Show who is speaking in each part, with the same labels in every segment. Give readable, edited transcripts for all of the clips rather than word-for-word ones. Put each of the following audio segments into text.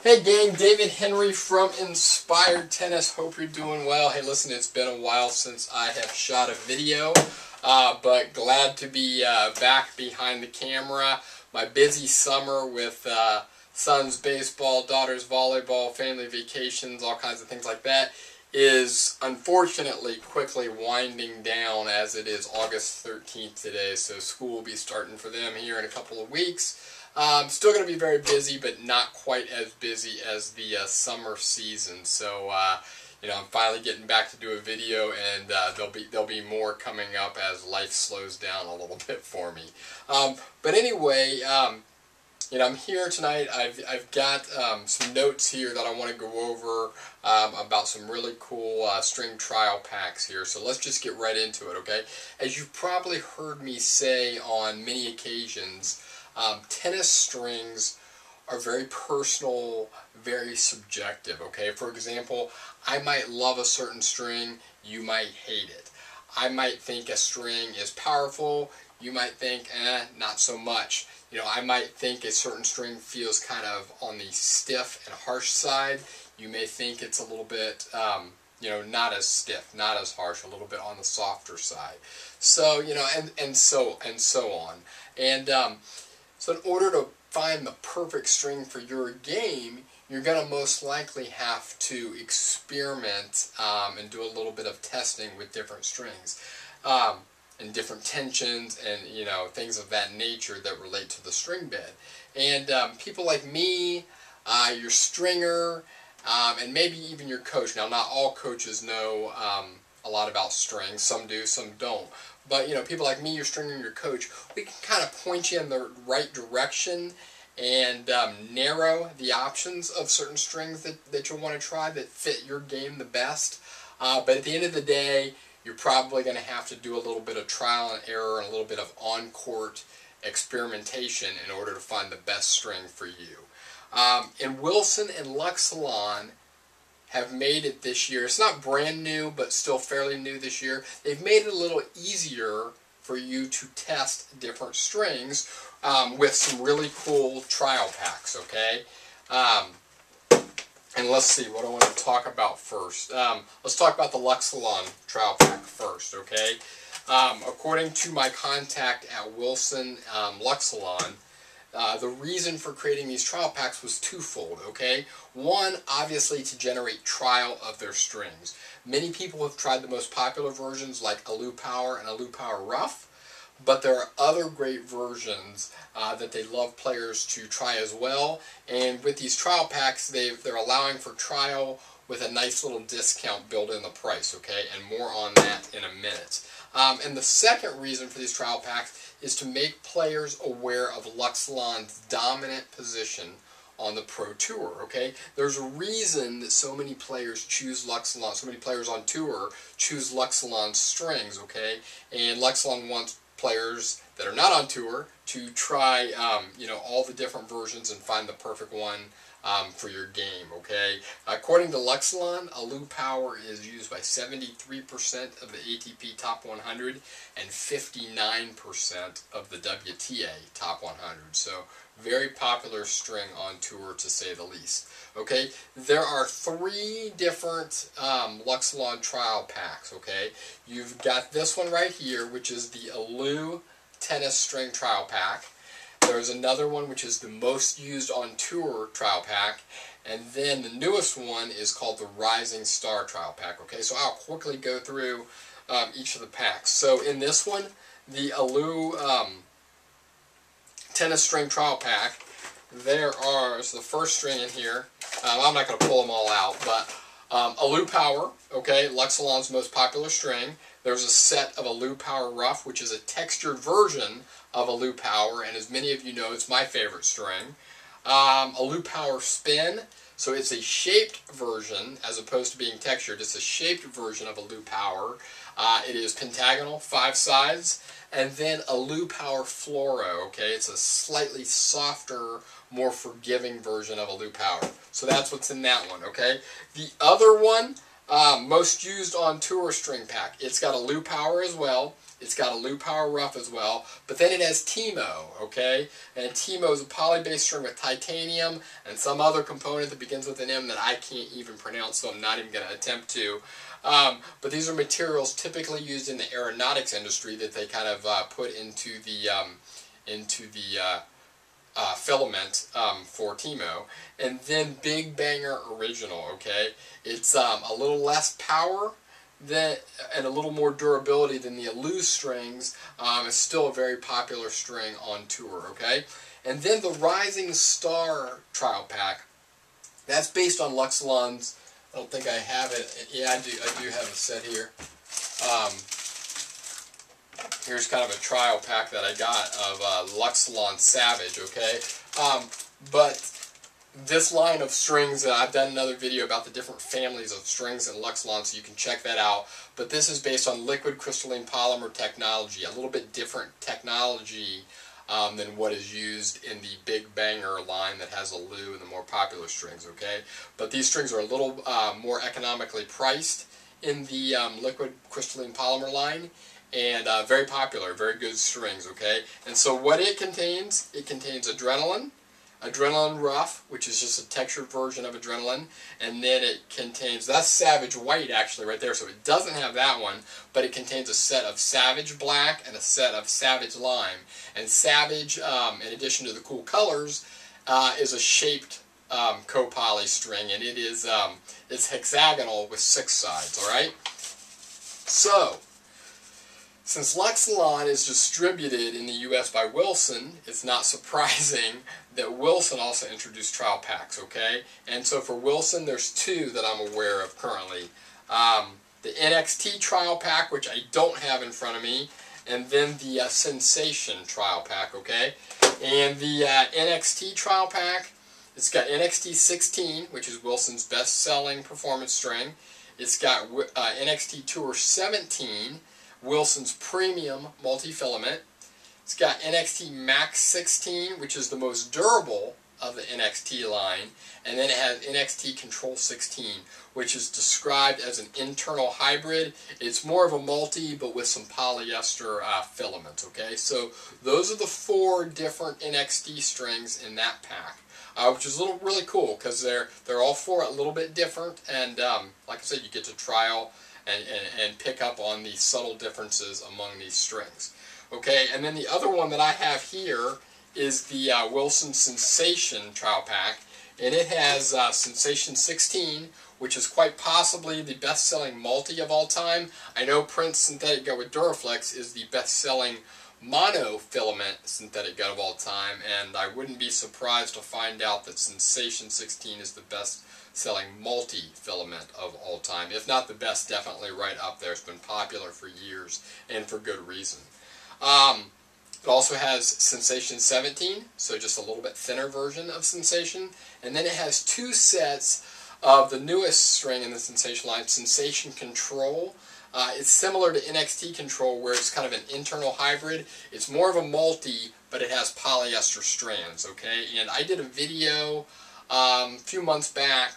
Speaker 1: Hey gang, David Henry from Inspired Tennis. Hope you're doing well. Hey listen, it's been a while since I have shot a video, but glad to be back behind the camera. My busy summer with sons baseball, daughters volleyball, family vacations, all kinds of things like that is unfortunately quickly winding down as it is August 13th today, so school will be starting for them here in a couple of weeks. Still going to be very busy, but not quite as busy as the summer season. So, you know, I'm finally getting back to do a video, and there'll be more coming up as life slows down a little bit for me. But anyway, you know, I'm here tonight. I've got some notes here that I want to go over about some really cool string trial packs here. So let's just get right into it, okay? As you've probably heard me say on many occasions, tennis strings are very personal, very subjective, okay? For example, I might love a certain string, you might hate it. I might think a string is powerful, you might think, not so much. You know, I might think a certain string feels kind of on the stiff and harsh side. You may think it's a little bit, you know, not as stiff, not as harsh, a little bit on the softer side. So, you know, and so on. And so in order to find the perfect string for your game, you're going to most likely have to experiment and do a little bit of testing with different strings and different tensions and, you know, things of that nature that relate to the string bed. And people like me, your stringer, and maybe even your coach. Now, not all coaches know a lot about strings. Some do, some don't. But, you know, people like me, your stringer, and your coach, we can kind of point you in the right direction and narrow the options of certain strings that you'll want to try that fit your game the best. But at the end of the day, you're probably going to have to do a little bit of trial and error and a little bit of on-court experimentation in order to find the best string for you. And Wilson and Luxilon have made it this year. It's not brand new, but still fairly new this year. They've made it a little easier for you to test different strings with some really cool trial packs, okay? And let's see what I want to talk about first. Let's talk about the Luxilon trial pack first, okay? According to my contact at Wilson Luxilon, the reason for creating these trial packs was twofold, okay? One, obviously to generate trial of their strings. Many people have tried the most popular versions like Alu Power and Alu Power Rough, but there are other great versions that they love players to try as well. And with these trial packs, they're allowing for trial with a nice little discount built in the price, okay? And more on that in a minute. And the second reason for these trial packs is to make players aware of Luxilon's dominant position on the Pro Tour, okay? There's a reason that so many players choose Luxilon, so many players on tour choose Luxilon strings, okay? And Luxilon wants players that are not on tour to try, you know, all the different versions and find the perfect one for your game, okay? According to Luxilon, Alu Power is used by 73% of the ATP Top 100 and 59% of the WTA Top 100. So, very popular string on tour, to say the least. Okay, there are 3 different Luxilon trial packs, okay? You've got this one right here, which is the Alu Tennis String Trial Pack. There's another one which is the most used on tour trial pack, and then the newest one is called the Rising Star Trial Pack. Okay, so I'll quickly go through each of the packs. So in this one, the Alu Tennis String Trial Pack, so the first string in here, I'm not going to pull them all out, but Alu Power, okay, Luxilon's most popular string. There's a set of Alu Power Rough, which is a textured version of Alu Power, and as many of you know, it's my favorite string. Alu Power Spin, so it's a shaped version as opposed to being textured. It's a shaped version of Alu Power. It is pentagonal, 5 sides, and then Alu Power Fluoro, okay? It's a slightly softer, more forgiving version of Alu Power. So that's what's in that one, okay? The other one, Most used on tour string pack. It's got a loop power as well. It's got a loop power rough as well. But then it has TMO, okay? And TMO is a poly-based string with titanium and some other component that begins with an M that I can't even pronounce, so I'm not even going to attempt to. But these are materials typically used in the aeronautics industry that they kind of put into the filament for TMO. And then Big Banger Original, okay? It's a little less power and a little more durability than the loose strings. It's still a very popular string on tour, okay? And then the Rising Star trial pack. That's based on Luxilon's. I don't think I have it. Yeah, I do have a set here. Here's kind of a trial pack that I got of Luxilon Savage, okay? But this line of strings, I've done another video about the different families of strings in Luxilon, so you can check that out. But this is based on liquid crystalline polymer technology, a little bit different technology than what is used in the Big Banger line that has a Lu and the more popular strings, okay? But these strings are a little more economically priced in the liquid crystalline polymer line, and very popular, very good strings, okay? And so what it contains adrenaline rough, which is just a textured version of adrenaline, and then it contains, that's Savage White actually right there, so it doesn't have that one, but it contains a set of Savage Black and a set of Savage Lime. And Savage, in addition to the cool colors, is a shaped copoly string, and it is it's hexagonal with 6 sides, alright? So, since Luxilon is distributed in the U.S. by Wilson, it's not surprising that Wilson also introduced trial packs, okay? And so for Wilson, there's 2 that I'm aware of currently. The NXT trial pack, which I don't have in front of me, and then the Sensation trial pack, okay? And the NXT trial pack, it's got NXT 16, which is Wilson's best-selling performance string. It's got NXT Tour 17, Wilson's premium multi-filament. It's got NXT Max 16, which is the most durable of the NXT line, and then it has NXT Control 16, which is described as an internal hybrid. It's more of a multi, but with some polyester filaments, okay? So those are the 4 different NXT strings in that pack, which is really cool, because they're all 4 a little bit different, and like I said, you get to trial and pick up on the subtle differences among these strings. Okay, and then the other one that I have here is the Wilson Sensation trial pack, and it has Sensation 16, which is quite possibly the best-selling multi of all time. I know Prince Synthetic Gum with Duraflex is the best-selling monofilament synthetic gum of all time, and I wouldn't be surprised to find out that Sensation 16 is the best-selling multi-filament of all time. If not the best, definitely right up there. It's been popular for years, and for good reason. It also has Sensation 17, so just a little bit thinner version of Sensation, and then it has 2 sets of the newest string in the Sensation line, Sensation Control. It's similar to NXT Control, where it's kind of an internal hybrid. It's more of a multi, but it has polyester strands, okay? And I did a video a few months back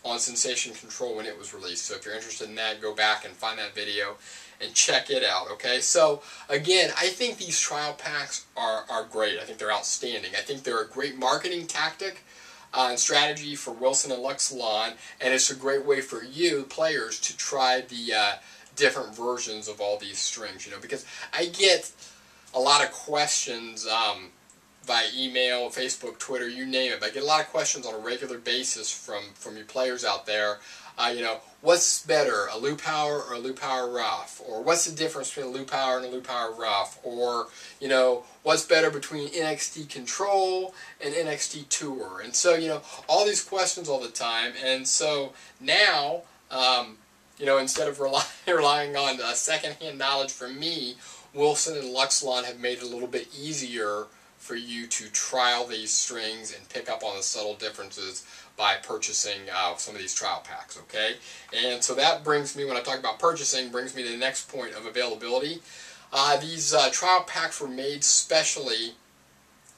Speaker 1: on Sensation Control when it was released. So if you're interested in that, go back and find that video and check it out, okay? So, again, I think these trial packs are great. I think they're outstanding. I think they're a great marketing tactic and strategy for Wilson and Luxilon, and it's a great way for you, players, to try the different versions of all these strings, you know, because I get a lot of questions via email, Facebook, Twitter, you name it. But I get a lot of questions on a regular basis from you players out there. You know, what's better, a loop power or a loop power rough? Or what's the difference between a loop power and a loop power rough? Or, you know, what's better between NXT Control and NXT Tour? And so, you know, all these questions all the time. And so now, you know, instead of relying on secondhand knowledge from me, Wilson and Luxilon have made it a little bit easier for you to trial these strings and pick up on the subtle differences by purchasing some of these trial packs, okay? And so that brings me, when I talk about purchasing, brings me to the next point of availability. These trial packs were made specially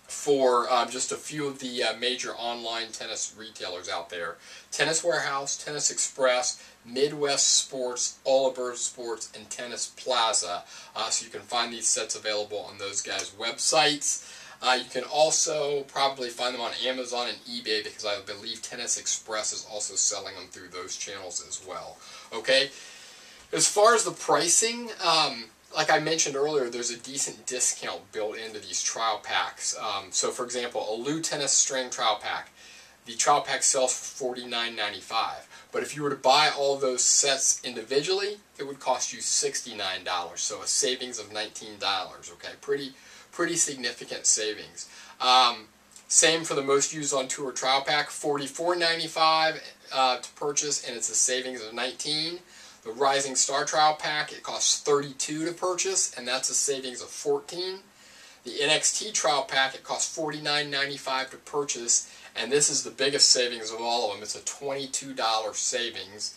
Speaker 1: for just a few of the major online tennis retailers out there. Tennis Warehouse, Tennis Express, Midwest Sports, Oliver Sports, and Tennis Plaza. So you can find these sets available on those guys' websites. You can also probably find them on Amazon and eBay, because I believe Tennis Express is also selling them through those channels as well. Okay? As far as the pricing, like I mentioned earlier, there's a decent discount built into these trial packs. So for example, a Lou Tennis String trial pack, the trial pack sells for $49.95. But if you were to buy all those sets individually, it would cost you $69. So a savings of $19. Okay, pretty significant savings. Same for the Most Used on Tour trial pack, $44.95 to purchase, and it's a savings of $19. The Rising Star trial pack, it costs $32 to purchase, and that's a savings of $14. The NXT trial pack, it costs $49.95 to purchase, and this is the biggest savings of all of them. It's a $22 savings,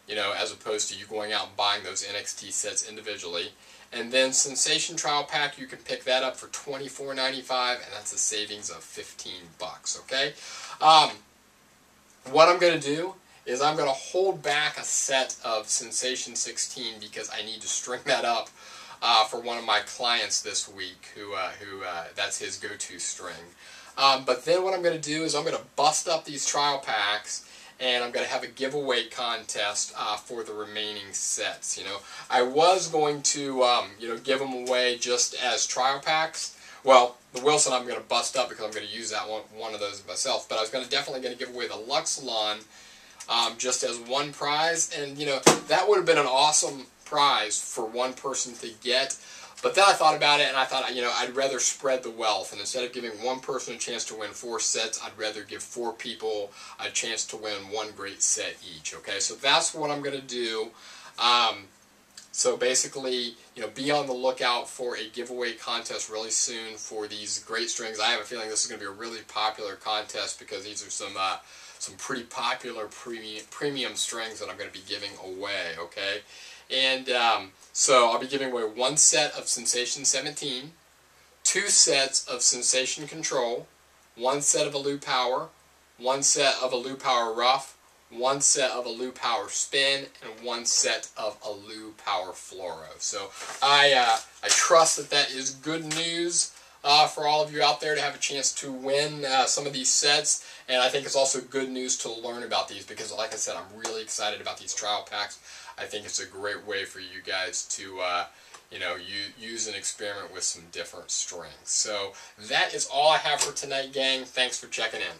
Speaker 1: you know, as opposed to you going out and buying those NXT sets individually. And then Sensation trial pack, you can pick that up for $24.95, and that's a savings of $15. Okay. What I'm going to do is I'm going to hold back a set of Sensation 16 because I need to string that up for one of my clients this week, who that's his go-to string. But then what I'm going to do is I'm going to bust up these trial packs, and I'm going to have a giveaway contest for the remaining sets. You know, I was going to you know, give them away just as trial packs. Well, the Wilson I'm going to bust up because I'm going to use that one of those myself. But I was definitely going to give away the Luxilon just as one prize, and you know, that would have been an awesome prize for one person to get. But then I thought about it, and I thought, you know, I'd rather spread the wealth, and instead of giving one person a chance to win 4 sets, I'd rather give 4 people a chance to win 1 great set each. Okay, so that's what I'm going to do. So basically, you know, be on the lookout for a giveaway contest really soon for these great strings. I have a feeling this is going to be a really popular contest because these are some pretty popular premium strings that I'm going to be giving away. Okay. And so I'll be giving away 1 set of Sensation 17, 2 sets of Sensation Control, 1 set of a Lou Power, 1 set of a Lou Power Rough, 1 set of a Lou Power Spin, and 1 set of a Lou Power Fluoro. So I trust that is good news for all of you out there to have a chance to win some of these sets. And I think it's also good news to learn about these because, like I said, I'm really excited about these trial packs. I think it's a great way for you guys to, you know, use and experiment with some different strings. So that is all I have for tonight, gang. Thanks for checking in.